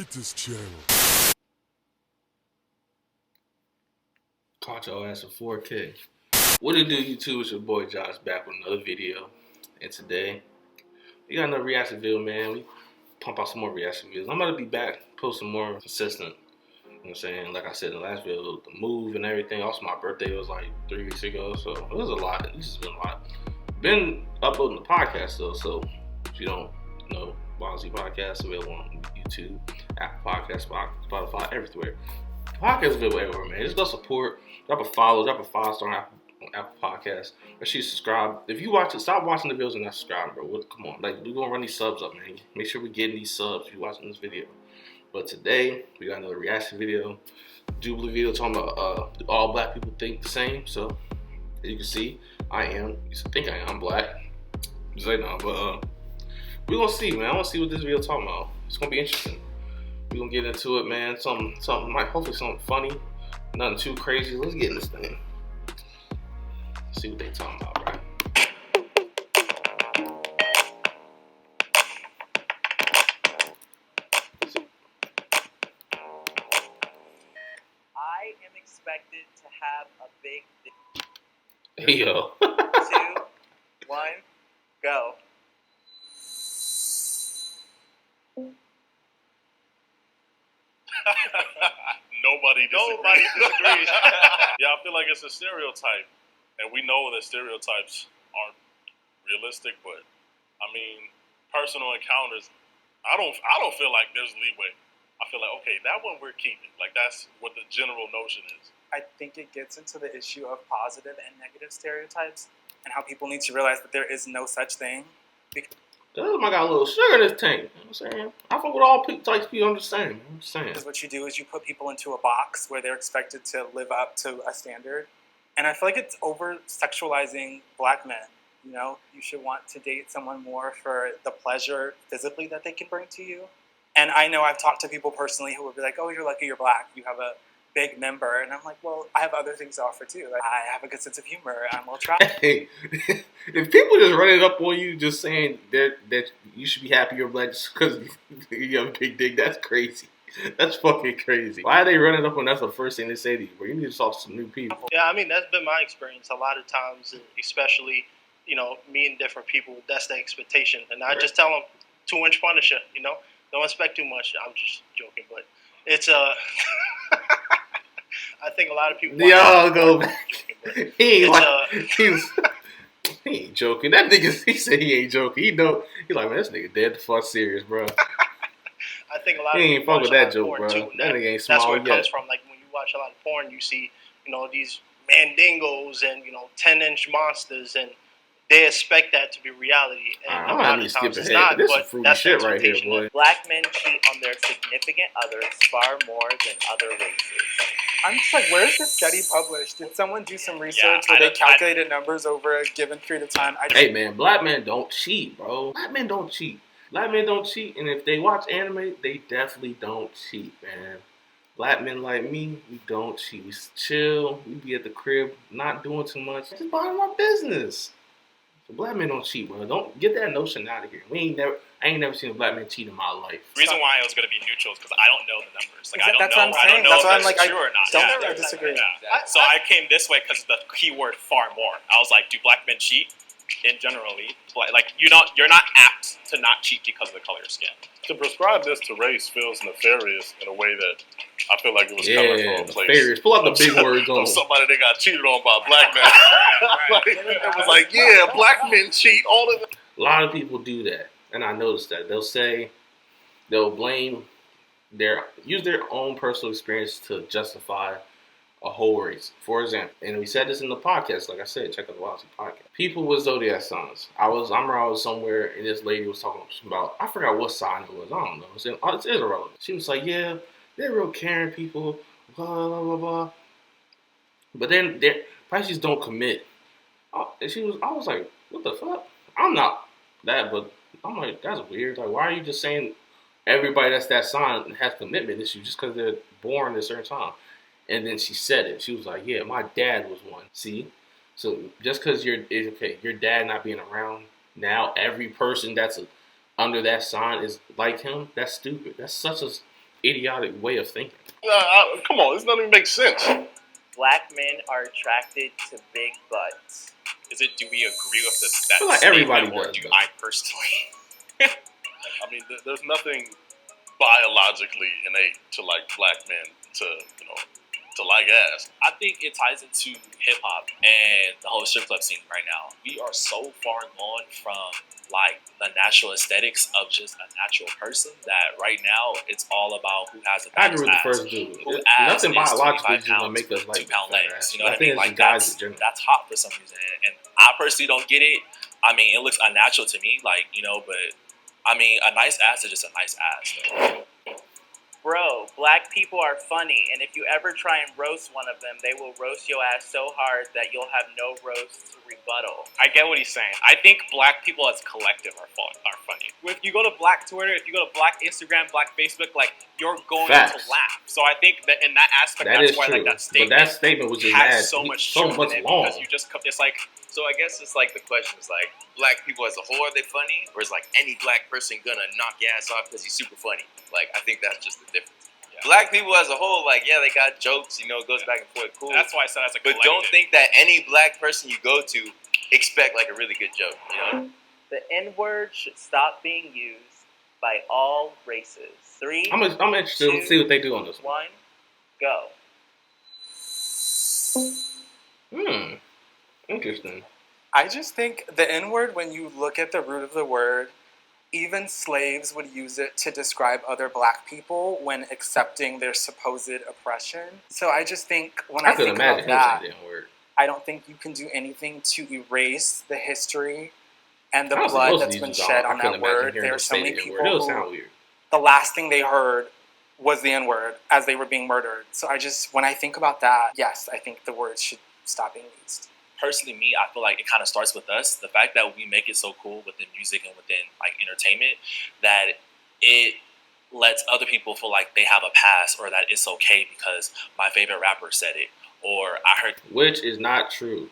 Delete this channel. Caught your ass in 4K. What it do, YouTube? It's your boy Josh back with another video. And today, we got another reaction video, man. We pump out some more reaction videos. I'm gonna be back, posting more consistent. You know what I'm saying? Like I said in the last video, the move and everything. Also, my birthday was like 3 weeks ago, so it was a lot. It's just been a lot. Been uploading the podcast though, so if you don't know, YOZ podcast available on YouTube, Apple Podcasts, Spotify, everywhere. Podcast available everywhere, man. Just go support, drop a follow, drop a 5-star on Apple Podcasts. Make sure you subscribe. If you watch it, stop watching the videos and not subscribing, bro. Come on, like we're gonna run these subs up, man. Make sure we're getting these subs if you're watching this video. But today we got another reaction video, Jubilee video talking about do all black people think the same. So as you can see, I think I am black. Say no, but we're gonna see, man. I wanna see what this video talking about. It's gonna be interesting. We're gonna get into it, man. Something hopefully something funny. Nothing too crazy. Let's get in this thing. See what they talking about, right? I am expected to have a big dick. Hey, yo. 2, 1, go. Nobody disagrees. Yeah, I feel like it's a stereotype, and we know that stereotypes aren't realistic. But I mean, personal encounters, I don't feel like there's leeway. I feel like, okay, that one we're keeping. Like that's what the general notion is. I think it gets into the issue of positive and negative stereotypes and how people need to realize that there is no such thing. Damn, I got a little sugar in this tank. You know what I'm saying? I fuck with all types of people. I'm just saying. Because what you do is you put people into a box where they're expected to live up to a standard. And I feel like it's over-sexualizing black men. You know, you should want to date someone more for the pleasure physically that they can bring to you. And I know I've talked to people personally who would be like, oh, you're lucky you're black. You have a big member. And I'm like, well, I have other things to offer too. Like, I have a good sense of humor. I'm well-traveled. Hey, if people just run it up on you just saying that you should be happy you're black just because you have a big dick, that's crazy. That's fucking crazy. Why are they running up on that's the first thing they say to you, bro? You need to talk to some new people. Yeah, I mean, that's been my experience a lot of times, especially, you know, meeting different people. That's the expectation. And I just tell them 2-inch Punisher, you know? Don't expect too much. I'm just joking, but it's I think a lot of people. Y'all go back. He ain't joking. That nigga, he said he ain't joking. He know. He like, man, this nigga dead the fuck serious, bro. I think a lot of he ain't people fuck with that joke, bro. Too, that nigga ain't small That's where it yet. comes from. Like when you watch a lot of porn, you see, you know, these mandingos and 10-inch monsters, and they expect that to be reality. And a lot of times it's not. This but is fruity that's shit right here, boy. Black men cheat on their significant others far more than other races. I'm just like, where's this study published? Did someone do some research where they calculated numbers over a given period of time? Hey, man, black men don't cheat, bro. Black men don't cheat. Black men don't cheat, and if they watch anime, they definitely don't cheat, man. Black men like me, we don't cheat. We chill. We be at the crib, not doing too much. Just minding our business. So black men don't cheat, bro. Don't get that notion out of here. I ain't never seen a black man cheat in my life. The reason why I was going to be neutral is because I don't know the numbers. Like, That's what I'm saying. That's why I'm like, true or not. I disagree. Yeah. So I came this way because of the keyword far more. I was like, do black men cheat? In generally, like you're not apt to not cheat because of the color of skin. To prescribe this to race feels nefarious in a way that I feel like it was coming from a place. Nefarious. Pull out the big words on somebody that got cheated on by a black man. Like, it was like, yeah, black men cheat all of them. A lot of people do that, and I noticed that. They'll blame use their own personal experience to justify a whole race. For example, and we said this in the podcast, like I said, check out the YOZ podcast. People with zodiac signs. I remember I was somewhere and this lady was talking about, I forgot what sign it was. I don't know. It's irrelevant. She was like, yeah, they're real caring people, blah, blah, blah, blah. But then Pisces don't commit. And I was like, what the fuck? I'm not that, but I'm like, that's weird. Like, why are you just saying everybody that's that sign has commitment issues just because they're born at a certain time? And then she said it. She was like, yeah, my dad was one. See? So just because your dad not being around, now every person that's under that sign is like him, that's stupid. That's such a idiotic way of thinking. Come on, this doesn't even make sense. Black men are attracted to big butts. Do we agree with that I feel like statement, everybody or does, do though. I personally? I mean, there's nothing biologically innate to like black men to like ass. I think it ties into hip hop and the whole strip club scene right now. We are so far gone from like the natural aesthetics of just a natural person that right now it's all about who has the I biggest agree with the ass. first dude. Who ass Nothing is biologically 25 is just gonna pounds make us with like 2 pound fat legs. ass. You know what I think mean? it's Like just guys in that's general. hot for some reason, and I personally don't get it. I mean, it looks unnatural to me, like but I mean, a nice ass is just a nice ass. So. Bro, black people are funny, and if you ever try and roast one of them, they will roast your ass so hard that you'll have no roast to rebuttal. I get what he's saying. I think black people as a collective are funny. If you go to black Twitter, if you go to black Instagram, black Facebook, like you're going Facts. to laugh. So I think that in that aspect, That that's is why true. like that statement, But that statement was just has so much truth in it long. because you just it's like. So I guess it's like the question is like, black people as a whole, are they funny? Or is like any black person gonna knock your ass off because he's super funny? Like, I think that's just the difference. Yeah. Black people as a whole, like, yeah, they got jokes, it goes back and forth, cool. That's why I said as a But collective. don't think that any black person you go to expect like a really good joke, you know? The N-word should stop being used by all races. 3, I'm interested to see what they do on this 1, go. Interesting. I just think the N-word, when you look at the root of the word, even slaves would use it to describe other black people when accepting their supposed oppression. So I just think when I could think imagine about that, him saying the N-word. I don't think you can do anything to erase the history and the Honestly, blood most of that's these been dudes shed I on couldn't that imagine word. hearing There them are so say many the people N-word. It'll who sound weird. the last thing they heard was the N-word as they were being murdered. So when I think about that, yes, I think the word should stop being used. Personally, me, I feel like it kind of starts with us. The fact that we make it so cool within music and within like entertainment that it lets other people feel like they have a pass or that it's okay because my favorite rapper said it or I heard. Which is not true.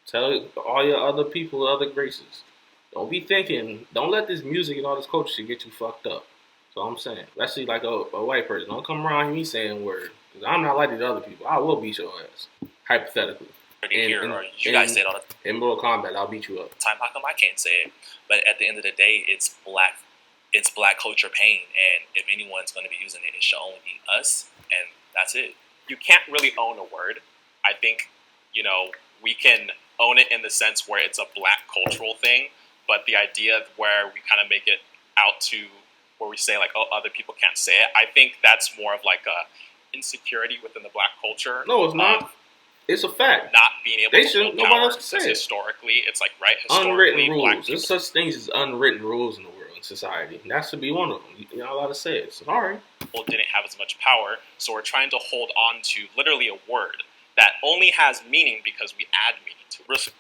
Tell all your other people, other races. Don't be thinking. Don't let this music and all this culture shit get you fucked up. That's all I'm saying. Especially like a white person. Don't come around me saying word. Because I'm not like these other people. I will beat your ass. Hypothetically. Or you guys say it all the In Mortal Kombat, I'll beat you up. time. How come I can't say it? But at the end of the day, it's black culture pain, and if anyone's going to be using it, it should only be us, and that's it. You can't really own a word. I think we can own it in the sense where it's a black cultural thing, but the idea where we kind of make it out to where we say like, oh, other people can't say it. I think that's more of like a insecurity within the black culture. No, it's not. It's a fact. Not being able They to shouldn't. hold Nobody power, else can say because it. historically, it's like historically, Unwritten black rules. people. There's such things as unwritten rules in the world, in society. And that should be one of them. You're not allowed to say it. Sorry. People didn't have as much power, so we're trying to hold on to literally a word that only has meaning because we add meaning to it.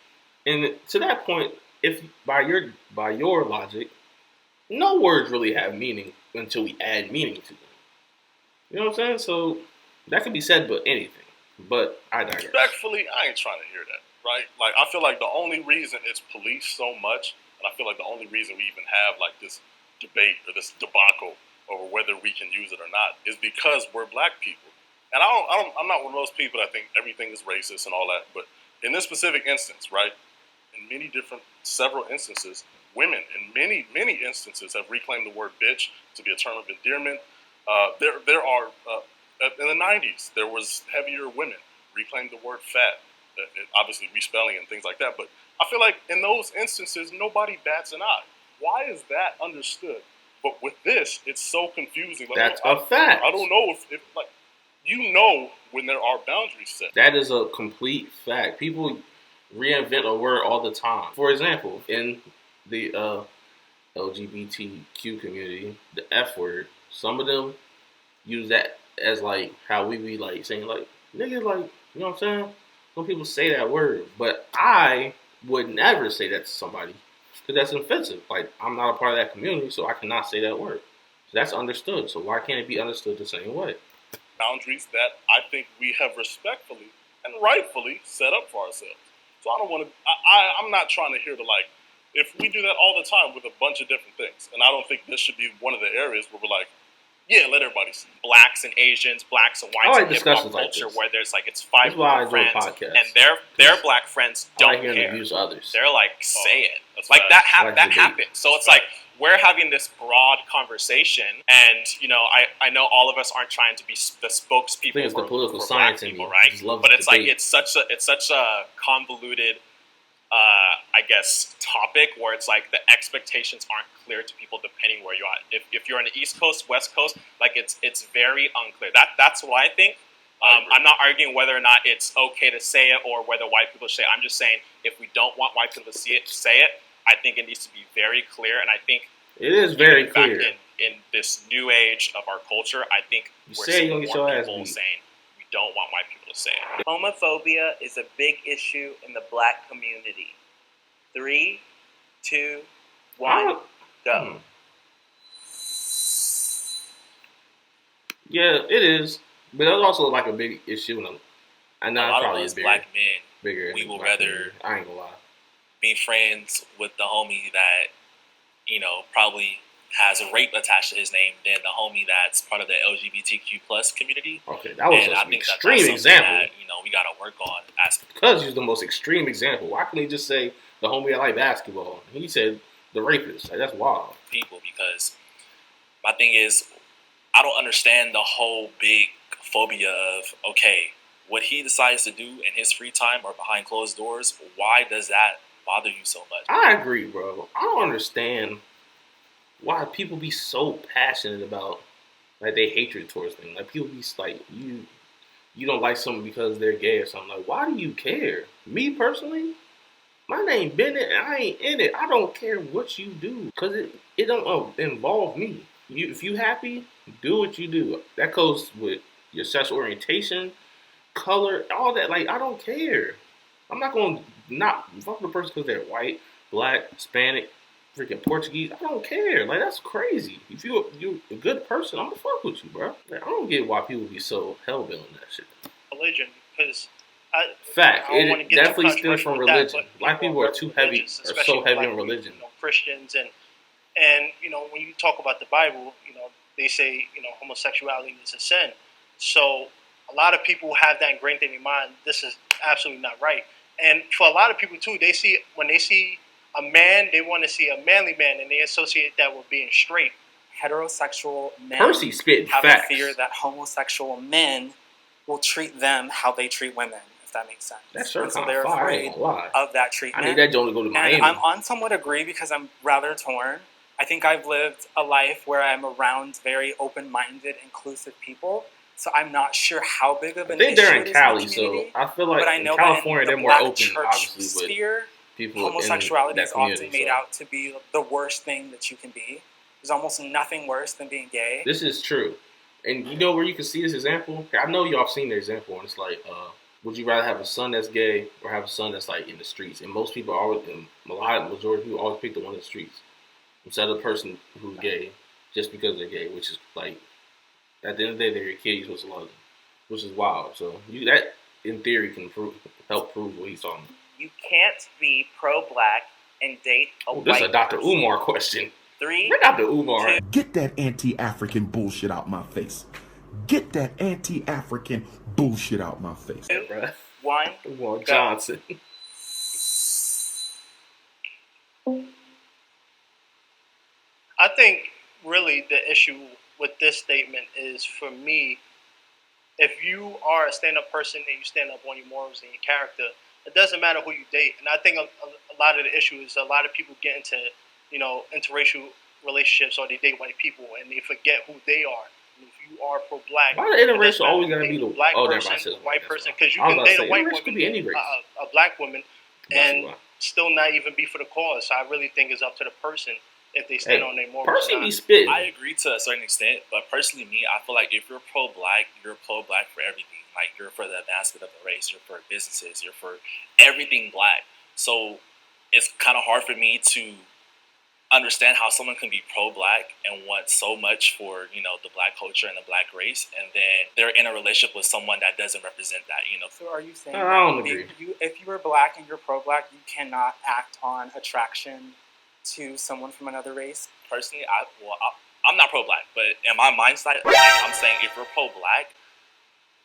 And to that point, if by your logic, no words really have meaning until we add meaning to them. You know what I'm saying? So that could be said but anything. But I digress. Respectfully, I ain't trying to hear that, right? Like, I feel like the only reason it's policed so much, and I feel like the only reason we even have like this debate or this debacle over whether we can use it or not is because we're black people. And I'm not one of those people that think everything is racist and all that. But in this specific instance, right, in several instances, women in many instances have reclaimed the word bitch to be a term of endearment. There are in the 90s, there was heavier women reclaimed the word fat, obviously respelling and things like that. But I feel like in those instances, nobody bats an eye. Why is that understood? But with this, it's so confusing. Like, That's a fact. I don't know if when there are boundaries set. That is a complete fact. People reinvent a word all the time. For example, in the LGBTQ community, the F word, some of them use that as like how we be like saying like nigga, like, you know what I'm saying? Some people say that word, but I would never say that to somebody because that's offensive. Like, I'm not a part of that community, so I cannot say that word. So that's understood. So why can't it be understood the same way? Boundaries that I think we have respectfully and rightfully set up for ourselves. So I don't want to. I'm not trying to hear if we do that all the time with a bunch of different things, and I don't think this should be one of the areas where we're like, Yeah, let everybody see. Blacks and Asians, blacks and I whites like in hip hop discussions like culture this. where there's like it's five That's why I enjoy friends podcasts. and their black friends I don't like hearing care. the views of others. They're like, say it. That's Like facts. I like that debate. happened. So it's like we're having this broad conversation, and I know all of us aren't trying to be the spokespeople I think it's the for political black science in people, me. right? I just love But the it's like debate. it's such a convoluted, I guess, topic where it's like the expectations aren't clear to people depending where you're at. If you're on the East Coast, West Coast, like it's very unclear. That's what I think. I'm not arguing whether or not it's okay to say it or whether white people say it. I'm just saying if we don't want white people to say it, I think it needs to be very clear. And I think It is very in fact, clear. in this new age of our culture, I think You we're say seeing you're gonna get more your ass people beat. saying we don't want white people to say it. Homophobia is a big issue in the black community. 3, 2, 1, go. Yeah, it is. But it's also like a big issue. And A I lot probably of is us bigger. black men, Bigger. we in will black rather community. I ain't gonna lie. be friends with the homie that, probably has a rape attached to his name than the homie that's part of the LGBTQ plus community. Okay, that was And an I think that's extreme something example. that, we got to work on as Because he's the most extreme example. Why couldn't he just say the homie I like basketball? He said the rapist. Like, that's wild. people, because my thing is, I don't understand the whole big phobia of, okay, what he decides to do in his free time or behind closed doors, why does that bother you so much? I agree, bro. I don't understand why people be so passionate about like they hatred towards things. Like people be like you don't like someone because they're gay or something. Like why do you care? Me personally, my name Bennett and I ain't in it. I don't care what you do because it don't involve me. If you happy, do what you do. That goes with your sexual orientation, color, all that. Like I don't care. I'm not gonna not fuck with a person because they're white, black, Hispanic, freaking Portuguese. I don't care. Like that's crazy. If you're a good person, I'm gonna fuck with you, bro. Like, I don't get why people be so hell bent on that shit. Religion, because Fact. I don't want to It get too definitely stems controversial from with that, religion. but Black people are too heavy, religious, are especially so heavy black in people, religion. Christians, and when you talk about the Bible, they say homosexuality is a sin. So a lot of people have that ingrained in their mind. This is absolutely not right. And for a lot of people too, when they see a man, they want to see a manly man, and they associate that with being straight. Heterosexual men Percy spitting have facts. a fear that homosexual men will treat them how they treat women, if that makes sense. That's sure and so kind they're of fire. I afraid ain't gonna lie. of that I treatment. need that joint to go to Miami. And I'm on somewhat agree because I'm rather torn. I think I've lived a life where I'm around very open-minded, inclusive people. So I'm not sure how big of I an think issue they're it in is Cali, in the so community. I feel like But I in know California that they're in the more black open, church obviously, with sphere, people homosexuality in that is often community. made So. out to be the worst thing that you can be. There's almost nothing worse than being gay. This is true. And you know where you can see this example? I know y'all have seen the example, and it's like, would you rather have a son that's gay or have a son that's like in the streets? And most people always, and majority of people always pick the one in the streets instead of the person who's gay just because they're gay, which is like, at the end of the day, they're your kid, you're supposed to love them, which is wild. So that, in theory, can help prove what he's talking about. You can't be pro-black and date a white This is a Dr. person. Umar question. 3, Where Dr. Umar? Get that anti-African bullshit out my face. Get that anti-African bullshit out my face. 2, Bruh. 1, Umar go. Johnson. I think really the issue with this statement is, for me, if you are a stand-up person and you stand up on your morals and your character, it doesn't matter who you date. And I think a lot of the issue is a lot of people get into, interracial relationships, or they date white people and they forget who they are. And if you are pro-black, Why the interracial always gotta be the black never person, mind, says white person? Because you I was can about to date say, a white interracial woman, could be any race. a black woman, and Why? still not even be for the cause. So I really think it's up to the person if they stand on their morals. Percy or be not. spitting. I agree to a certain extent, but personally, me, I feel like if you're pro-black, you're pro-black for everything. Like, you're for the advancement of the race, you're for businesses, you're for everything black. So it's kind of hard for me to understand how someone can be pro-black and want so much for, the black culture and the black race, and then they're in a relationship with someone that doesn't represent that, So are you saying I that don't agree. if you are black and you're pro-black, you cannot act on attraction to someone from another race? Personally, I'm not pro-black, but in my mindset, I'm saying if you're pro-black,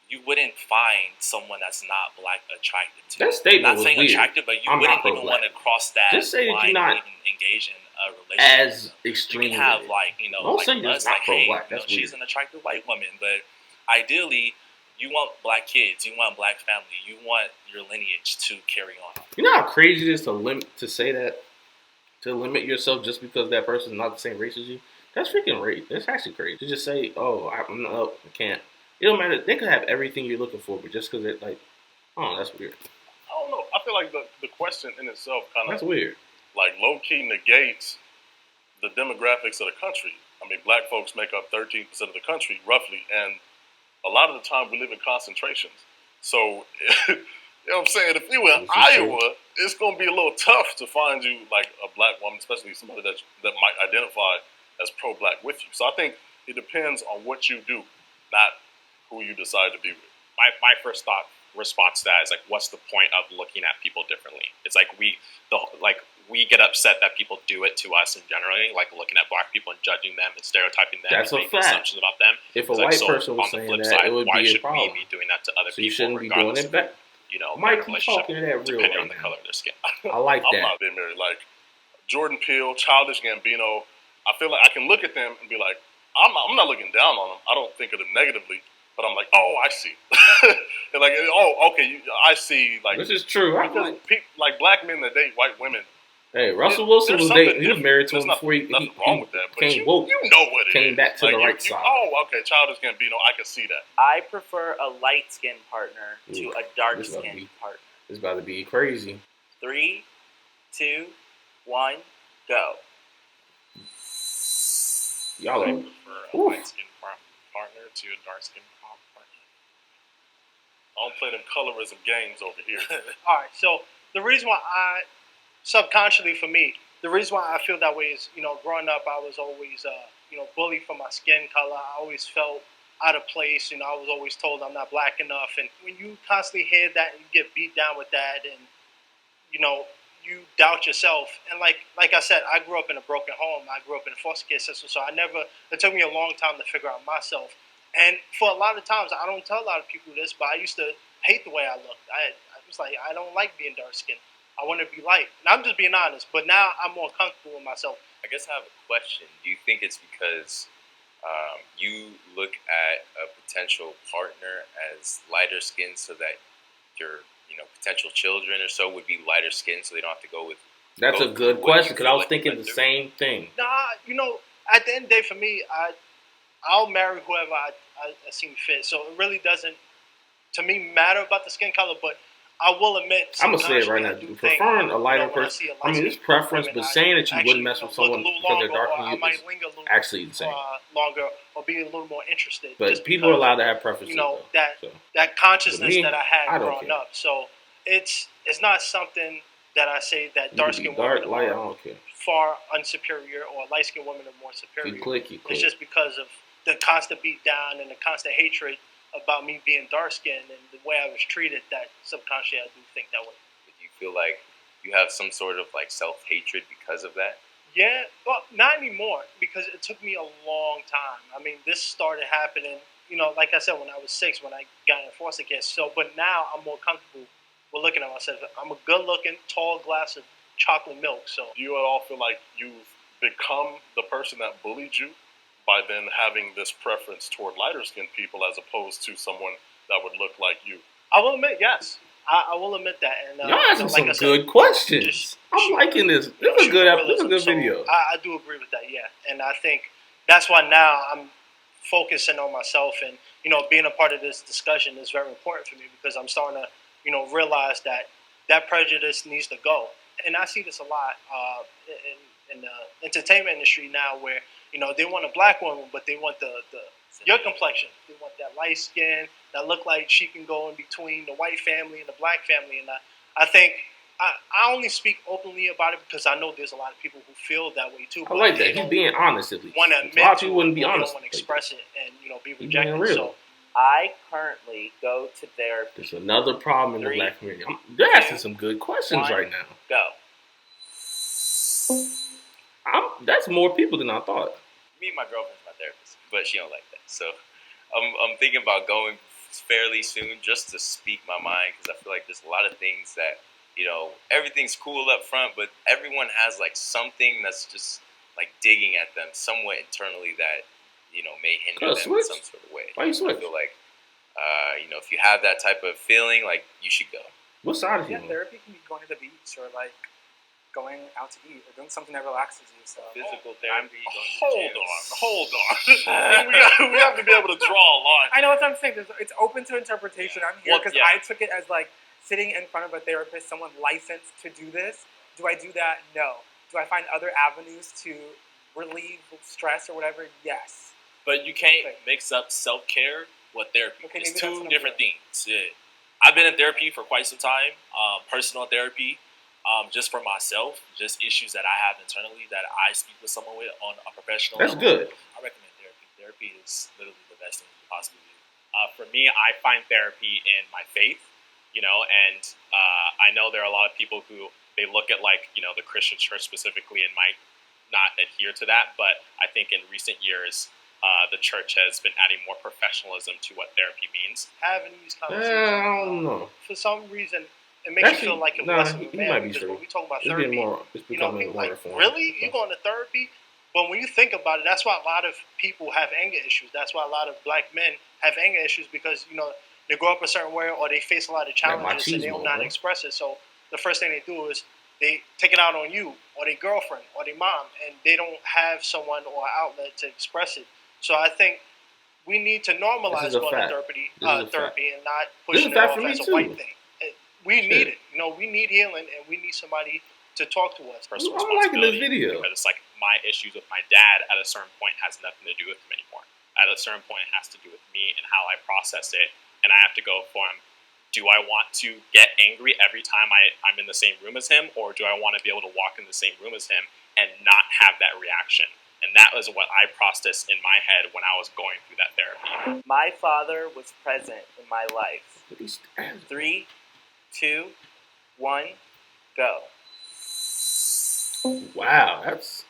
you wouldn't find someone that's not black attractive to you. That statement Not was saying weird. attractive, but you I'm wouldn't not even pro-black. want to cross that Just say that line you're not or even engage in a relationship. as extreme. You can have with it. like, you know, Don't like say you're us, not like, hey, pro-black. you know, That's she's weird. an attractive white woman, but ideally, you want black kids, you want black family, you want your lineage to carry on. You know how crazy it is to say that, to limit yourself just because that person's not the same race as you. That's freaking race. That's actually crazy. To just say, oh, I'm not, I can't. It don't matter. They could have everything you're looking for, but just because it like, oh, that's weird. I don't know. I feel like the question in itself kind That's of weird. like low key negates the demographics of the country. I mean, black folks make up 13% of the country roughly, and a lot of the time we live in concentrations. So, you know what I'm saying? If you were in Iowa, it's going to be a little tough to find you like a black woman, especially somebody that might identify as pro-black with you. So I think it depends on what you do, not who you decide to be with. My first response to that is like, what's the point of looking at people differently? It's like we get upset that people do it to us in generally, like looking at black people and judging them and stereotyping them That's and a making fact. assumptions about them. If a It's white like, person was on the saying flip that, side, it would why be a should problem. we be doing that to other So you people shouldn't be doing regardless it back. of, you know, Mike, their you relationship, talking to that real depending right on the now. color of their skin? I like I'm that. not being married. Like Jordan Peele, Childish Gambino, I feel like I can look at them and be like, I'm not looking down on them. I don't think of them negatively, but I'm like, oh, I see. And like, oh, okay, I see. Like, This is true. because like black men that date white women. Hey, Russell Wilson There's was something dating. He was different. married to There's him before he nothing wrong with that. But became woke. You know what it Came is. back to Like, the right side. Oh, okay, Childish Gambino, I can see that. I prefer a light-skinned partner to Ooh, a dark-skinned partner. It's about to be crazy. 3, 2, 1, go. Y'all I are. prefer a Oof. light-skinned partner to a dark-skinned partner. I don't play them colorism games over here. All right, so the reason why subconsciously for me, the reason why I feel that way is, you know, growing up, I was always, bullied for my skin color. I always felt out of place. You know, I was always told I'm not black enough. And when you constantly hear that and you get beat down with that and, you know, you doubt yourself. And like I said, I grew up in a broken home. I grew up in a foster care system. So it took me a long time to figure out myself. And for a lot of times, I don't tell a lot of people this, but I used to hate the way I looked. I was like, I don't like being dark skinned. I want to be light. And I'm just being honest. But now I'm more comfortable with myself. I guess I have a question. Do you think it's because you look at a potential partner as lighter skinned so that your potential children or so would be lighter skinned so they don't have to go with... That's a good question because I was thinking the same thing. Nah, at the end of the day, for me, I'll marry whoever I seem fit. So it really doesn't, to me, matter about the skin color, but I will admit, I'm gonna say it right now. Preferring a lighter person. I mean, it's preference, but saying that you wouldn't mess with someone because they're darker than you is actually insane. Longer or be a little more interested. But people are allowed to have preferences. That consciousness me, that I had don't growing care. up. So it's not something that I say that You dark can be skinned dark, women light, I are don't care. far unsuperior or light skinned women are more superior. You click. It's just because of the constant beat down and the constant hatred about me being dark skinned and the way I was treated that subconsciously I do think that way. Do you feel like you have some sort of like self-hatred because of that? Yeah, well, not anymore because it took me a long time. I mean, this started happening, like I said, when I was 6, when I got in foster care. So, but now I'm more comfortable with looking at myself. I'm a good-looking, tall glass of chocolate milk. So, Do you at all feel like you've become the person that bullied you by then having this preference toward lighter-skinned people as opposed to someone that would look like you? I will admit, yes. I will admit that. And Y'all asking some good questions. I'm liking this. This is a good video. I do agree with that, yeah. And I think that's why now I'm focusing on myself and, being a part of this discussion is very important for me because I'm starting to, realize that prejudice needs to go. And I see this a lot in the entertainment industry now where, they want a black woman, but they want your complexion. They want that light skin that look like she can go in between the white family and the black family. And I think I only speak openly about it because I know there's a lot of people who feel that way too. I like that. He's being honest at least. Want to a admit lot of people wouldn't be they honest. don't want to express it and be He's rejected. being real. So I currently go to therapy. There's another problem in the 3, black community. They're asking some good questions 1, right now. Go. That's more people than I thought. me and my girlfriend's my therapist, but she don't like that. So I'm thinking about going fairly soon just to speak my mind, because I feel like there's a lot of things that, everything's cool up front, but everyone has like something that's just like digging at them somewhat internally that, may hinder them in some sort of way. Why you switch? I feel like, if you have that type of feeling, like, you should go. What side of you? Therapy can be going to the beach or like going out to eat or doing something that relaxes you. So physical therapy. Hold on. we have to be able to draw a line. I know what I'm saying. It's open to interpretation. I'm here because I took it as like sitting in front of a therapist, someone licensed to do this. Do I do that? No. Do I find other avenues to relieve stress or whatever? Yes. But you can't mix up self-care with therapy. Okay, it's two different things. Yeah. I've been in therapy for quite some time, personal therapy, just for myself, just issues that I have internally that I speak with someone with on a professional level. That's good. I recommend therapy. Therapy is literally the best thing you could possibly do. For me, I find therapy in my faith, and I know there are a lot of people who they look at the Christian church specifically and might not adhere to that, but I think in recent years, the church has been adding more professionalism to what therapy means. Having these conversations, I don't know. For some reason, it makes you feel like it wasn't he might be because true. when we talk about It's therapy, becoming people more like, reformed. really? You going to therapy? But when you think about it, that's why a lot of people have anger issues. That's why a lot of black men have anger issues because, they grow up a certain way or they face a lot of challenges and they will not express it. So the first thing they do is they take it out on you or their girlfriend or their mom, and they don't have someone or an outlet to express it. So I think we need to normalize going to therapy and not pushing it off as a white thing. We need it. We need healing, and we need somebody to talk to us. Personal I'm liking this responsibility, video. because it's like my issues with my dad at a certain point has nothing to do with him anymore. At a certain point, it has to do with me and how I process it, and I have to go for him. Do I want to get angry every time I'm in the same room as him, or do I want to be able to walk in the same room as him and not have that reaction? And that was what I processed in my head when I was going through that therapy. My father was present in my life. 3, 2, 1, go. Wow, that's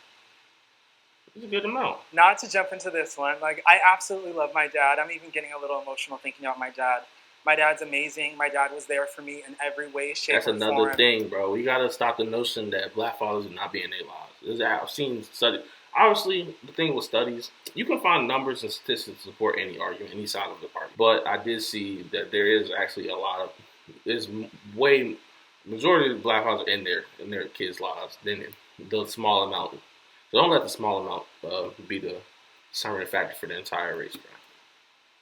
a good amount. Not to jump into this one, like I absolutely love my dad. I'm even getting a little emotional thinking about my dad. My dad's amazing. My dad was there for me in every way, shape, That's or another form. thing, bro. We gotta stop the notion that black fathers are not being in their lives. I've seen studies. Obviously, the thing with studies, you can find numbers and statistics to support any argument, any side of the argument. But I did see that there is actually a lot of, majority of black fathers in their kids' lives than the small amount. So don't let the small amount be the determining factor for the entire race, bro.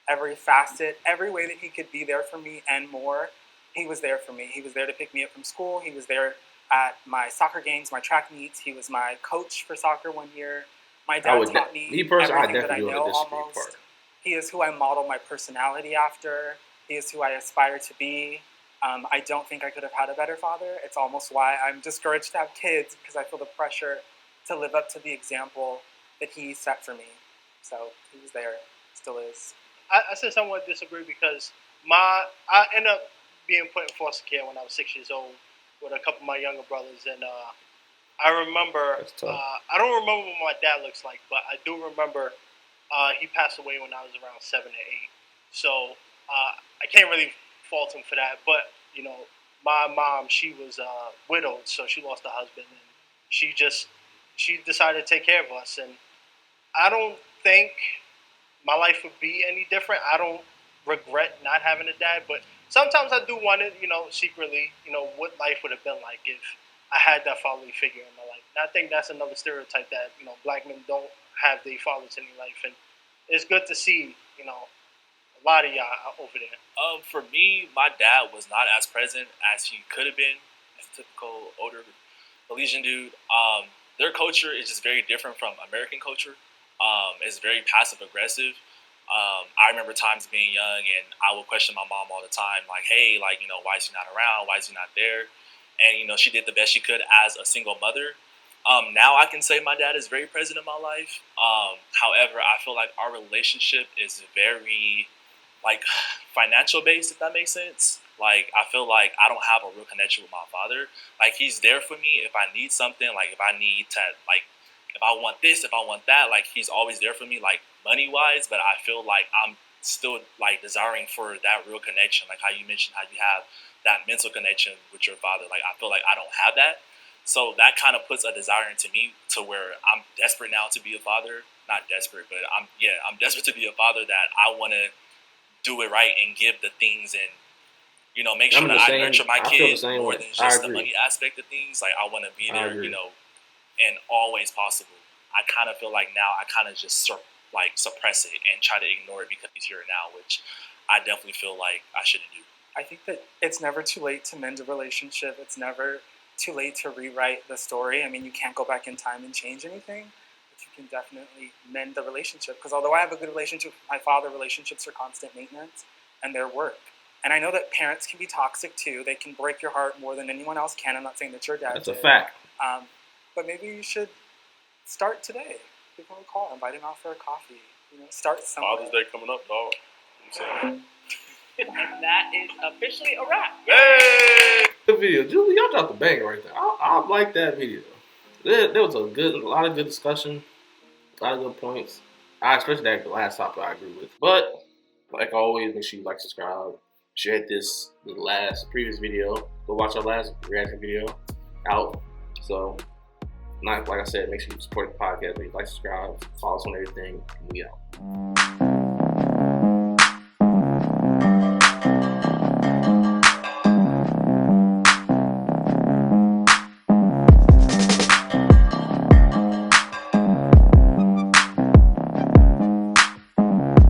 Every facet, every way that he could be there for me and more, he was there for me. He was there to pick me up from school. He was there at my soccer games, my track meets. He was my coach for soccer one year. My dad taught me everything that I know almost. He is who I model my personality after. He is who I aspire to be. I don't think I could have had a better father. It's almost why I'm discouraged to have kids, because I feel the pressure to live up to the example that he set for me. So he was there, still is. I said somewhat disagree because I ended up being put in foster care when I was 6 years old with a couple of my younger brothers, and I remember I don't remember what my dad looks like, but I do remember he passed away when I was around 7 or 8. So I can't really fault him for that. But my mom, she was widowed, so she lost her husband, and she decided to take care of us. And I don't think my life would be any different. I don't regret not having a dad, but sometimes I do wonder, secretly, what life would have been like if I had that fatherly figure in my life. And I think that's another stereotype that, black men don't have their fathers in their life. And it's good to see, a lot of y'all over there. For me, my dad was not as present as he could have been. As a typical older Belizean dude. Their culture is just very different from American culture. It's very passive aggressive. I remember times being young and I would question my mom all the time, like, hey, why is he not around? Why is he not there? And, she did the best she could as a single mother. Now I can say my dad is very present in my life. However, I feel like our relationship is very, financial based, if that makes sense. I feel like I don't have a real connection with my father. He's there for me if I need something, if I need to, if I want this, if I want that, like he's always there for me, like money wise. But I feel like I'm still like desiring for that real connection, like how you mentioned how you have that mental connection with your father. Like I feel like I don't have that. So that kind of puts a desire into me to where I'm desperate now to be a father. Not desperate, but I'm desperate to be a father that I want to do it right and give the things and, you know, make sure that I nurture my kids more than just the money aspect of things. Like I want to be there, you know, and always possible. I kind of feel like now I kind of just suppress it and try to ignore it because he's here now, which I definitely feel like I shouldn't do. I think that it's never too late to mend a relationship. It's never too late to rewrite the story. I mean, you can't go back in time and change anything, but you can definitely mend the relationship. Because although I have a good relationship with my father, relationships are constant maintenance and they're work. And I know that parents can be toxic too. They can break your heart more than anyone else can. I'm not saying that your dad That's a fact. But maybe you should start today. Give him a call, invite him out for a coffee. You know, start somewhere. Father's Day coming up, dog. And that is officially a wrap. Hey! Good video. Julie, y'all dropped the banger right there. I like that video. There was a lot of good discussion, a lot of good points. Especially that last topic I agree with. But, like always, make sure you like, subscribe, share the previous video. Go watch our last reaction video out. So, like I said, make sure you support the podcast. Like, subscribe, follow us on everything. We out.